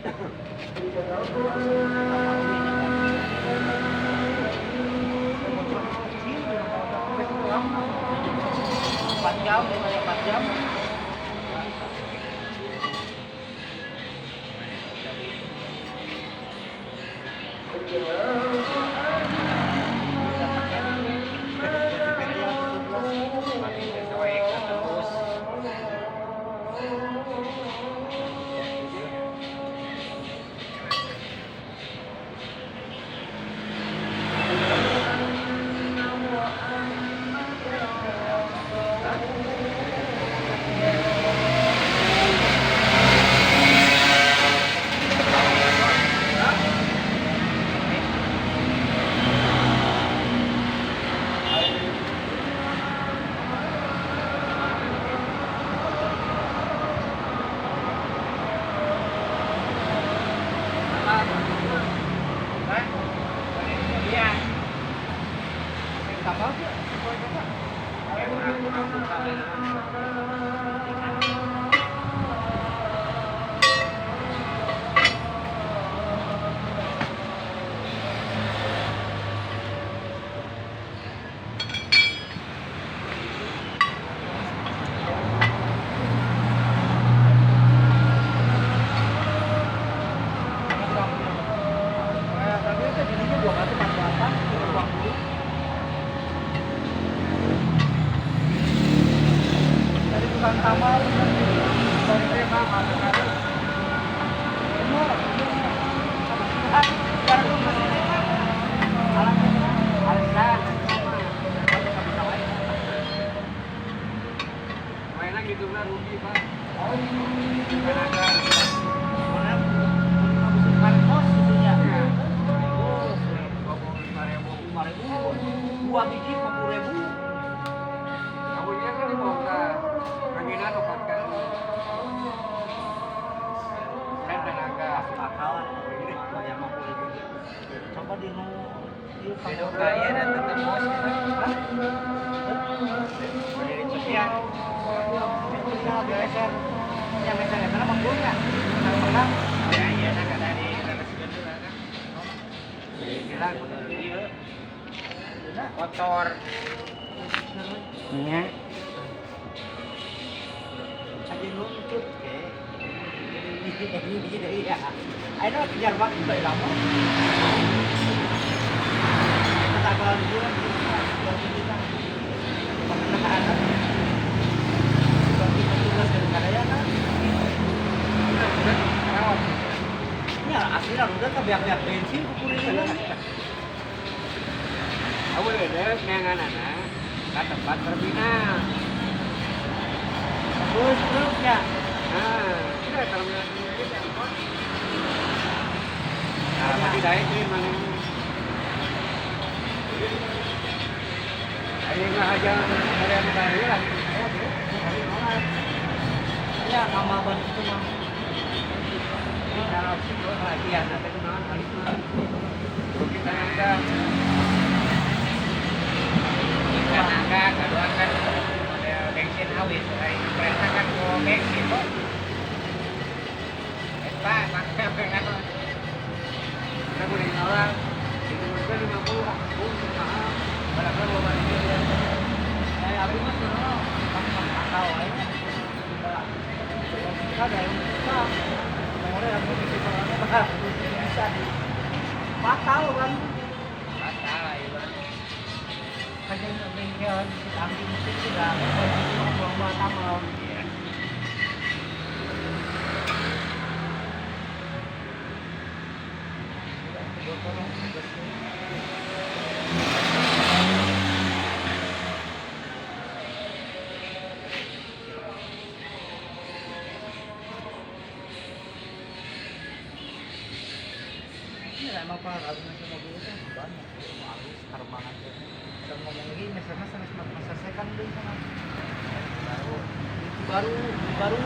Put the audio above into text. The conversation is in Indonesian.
Empat jam, 4 jam. Dua biji 40.000. Kamu lihat kan mau ke Ranginan atau kan? Kan tenaga Akal ini banyak 50.000. Coba di nu Bedo kaya dan tetap bos kan? Dari sekian. itu bisa geser. Yang geser itu mah bunga. Karena Ya iya nak dari segitu kan. Gila iya. Kotor. nya aja nuntut ke iya ayo kejar waktu dari lama katakan dia kita pemetaan bagi petugas dari karya kan ini aslinya udah ke biak-biak bensin ukurnya Aku udah nenganana ke tempat terminal. terus ya Nah, sudah terminal sendiri kan. Nah, tadi dari itu mana? Ada yang aja ada yang dari lagi. ya nama ban itu mah Ini kalau situ latihan ada kenalan kali mah. Kita ada tenaga kedua kan ada bensin awet, kereta kan mau bensin kok. Pak, pakai apa? Kita boleh orang, itu juga 50 lah. Berapa lo balik dia? abi mah sono pas akal wae ada yang bisa nomornya yang bisa bisa fatal kan Salah ya, Bang. hanya bengkel ambil mesin sudah buang-buang tamal Iya. ini emang harus mobil itu banyak halus karbangan dan ngomong lagi mesernya selesai kan dulu sama baru baru